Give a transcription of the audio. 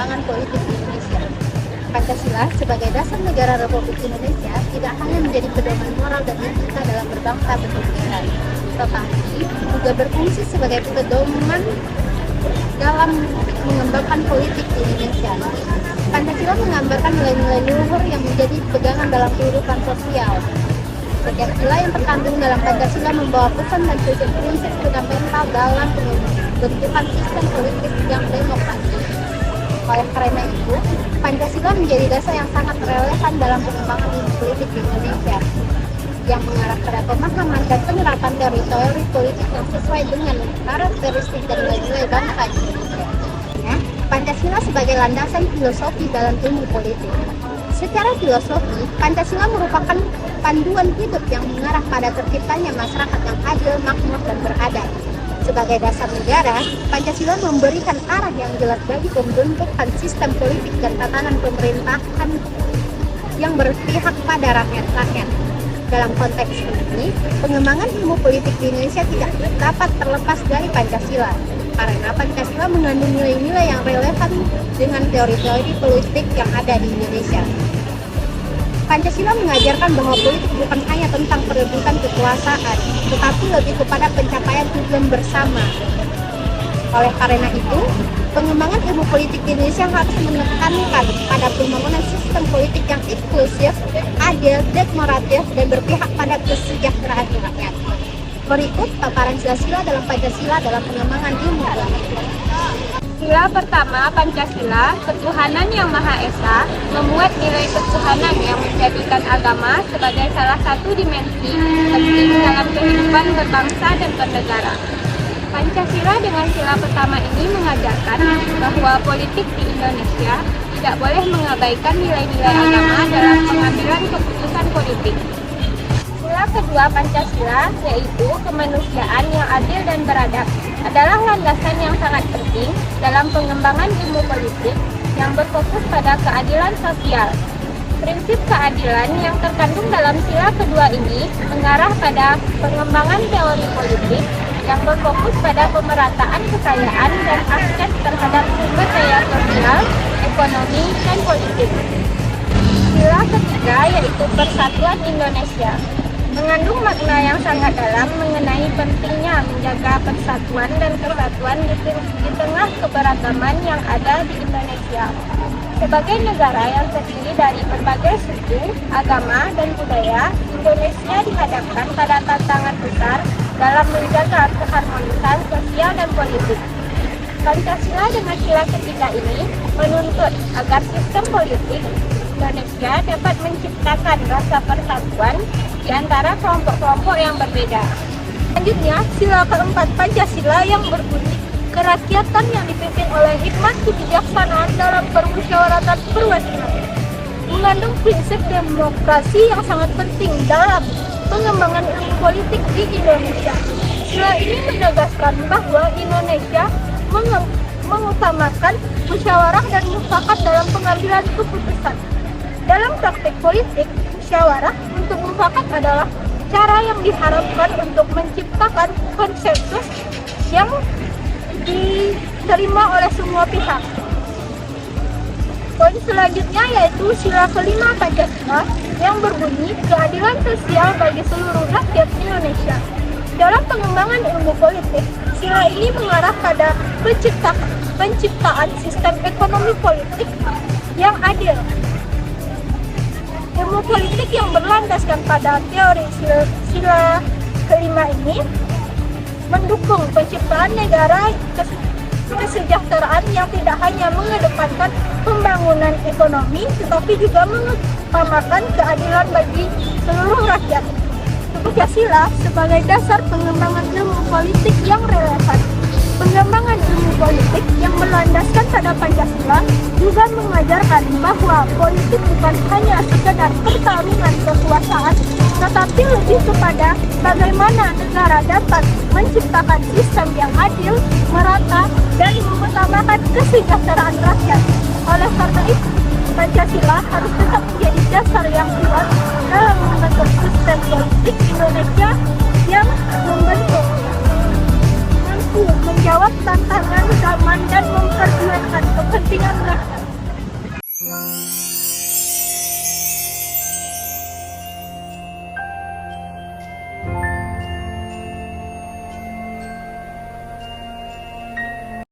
pengembangan politik di Indonesia. Pancasila sebagai dasar negara Republik Indonesia tidak hanya menjadi pedoman moral dan etika dalam berbangsa bernegara, tetapi juga berfungsi sebagai pedoman dalam mengembangkan politik di Indonesia. Pancasila menggambarkan nilai-nilai luhur yang menjadi pegangan dalam kehidupan sosial. Setiap nilai yang terkandung dalam Pancasila membawa pesan dan prinsip fundamental dalam pembentukan sistem politik yang demokratis. Oleh karena itu, Pancasila menjadi dasar yang sangat relevan dalam pengembangan ilmu politik di Indonesia, yang mengarah pada pemahaman dan penerapan teori politik yang sesuai dengan karakteristik dan nilai-nilai bangsa Indonesia. Pancasila sebagai landasan filosofi dalam ilmu politik. Secara filosofi, Pancasila merupakan panduan hidup yang mengarah pada terciptanya masyarakat yang adil, makmur, dan beradab. Sebagai dasar negara, Pancasila memberikan arah yang jelas bagi pembentukan sistem politik dan tatanan pemerintahan yang berpihak pada rakyat-rakyat. Dalam konteks ini, pengembangan ilmu politik di Indonesia tidak dapat terlepas dari Pancasila, karena Pancasila mengandung nilai-nilai yang relevan dengan teori-teori politik yang ada di Indonesia. Pancasila mengajarkan bahwa politik bukan hanya tentang perebutan kekuasaan, tetapi lebih kepada pencapaian tujuan bersama. Oleh karena itu, pengembangan ilmu politik di Indonesia harus menekankan pada pembangunan sistem politik yang inklusif, adil, demokratis, dan berpihak pada kesejahteraan rakyat. Berikut paparan sila-sila dalam Pancasila dalam pengembangan ilmu politik. Sila pertama Pancasila, ketuhanan yang Maha Esa, memuat nilai ketuhanan yang menjadikan agama sebagai salah satu dimensi penting dalam kehidupan berbangsa dan bernegara. Pancasila dengan sila pertama ini mengajarkan bahwa politik di Indonesia tidak boleh mengabaikan nilai-nilai agama dalam pengambilan keputusan politik. Sila kedua Pancasila, yaitu kemanusiaan yang adil dan beradab, adalah landasan yang sangat penting dalam pengembangan ilmu politik yang berfokus pada keadilan sosial. Prinsip keadilan yang terkandung dalam sila kedua ini mengarah pada pengembangan teori politik yang berfokus pada pemerataan kekayaan dan akses terhadap sumber daya sosial, ekonomi, dan politik. Sila ketiga yaitu Persatuan Indonesia, mengandung makna yang sangat dalam mengenai pentingnya menjaga persatuan dan kesatuan di tengah keberagaman yang ada di Indonesia. Sebagai negara yang terdiri dari berbagai suku, agama, dan budaya, Indonesia dihadapkan pada tantangan besar dalam menjaga keharmonisan sosial dan politik. Pancasila dengan sila ketiga ini menuntut agar sistem politik Indonesia dapat menciptakan rasa persatuan di antara kelompok-kelompok yang berbeda. Selanjutnya, sila keempat Pancasila yang berbunyi kerakyatan yang dipimpin oleh hikmat kebijaksanaan dalam permusyawaratan perwakilan, mengandung prinsip demokrasi yang sangat penting dalam pengembangan ilmu politik di Indonesia. Sila ini menegaskan bahwa Indonesia mengutamakan musyawarah dan mufakat dalam pengambilan keputusan. Dalam praktik politik, musyawarah untuk mufakat adalah cara yang diharapkan untuk menciptakan konsensus yang diterima oleh semua pihak. Poin selanjutnya yaitu sila kelima Pancasila yang berbunyi keadilan sosial bagi seluruh rakyat Indonesia. Dalam pengembangan ilmu politik, sila ini mengarah pada penciptaan sistem ekonomi politik yang adil. Ilmu politik yang berlandaskan pada teori sila kelima ini mendukung penciptaan negara kesejahteraan yang tidak hanya mengedepankan pembangunan ekonomi, tetapi juga mengutamakan keadilan bagi seluruh rakyat. Pancasila sebagai dasar pengembangan ilmu politik yang relevan. Pengembangan ilmu politik yang berlandaskan pada Pancasila juga mengajarkan bahwa politik bukan hanya sekedar pertarungan kekuasaan, tetapi lebih kepada bagaimana negara dapat menciptakan sistem yang adil, merata, dan mengutamakan kesejahteraan rakyat. Oleh karena itu, Pancasila harus tetap menjadi dasar yang kuat dalam membentuk sistem politik Indonesia yang mampu menjawab tantangan zaman dan memperjuangkan kepentingan rakyat. Thank you.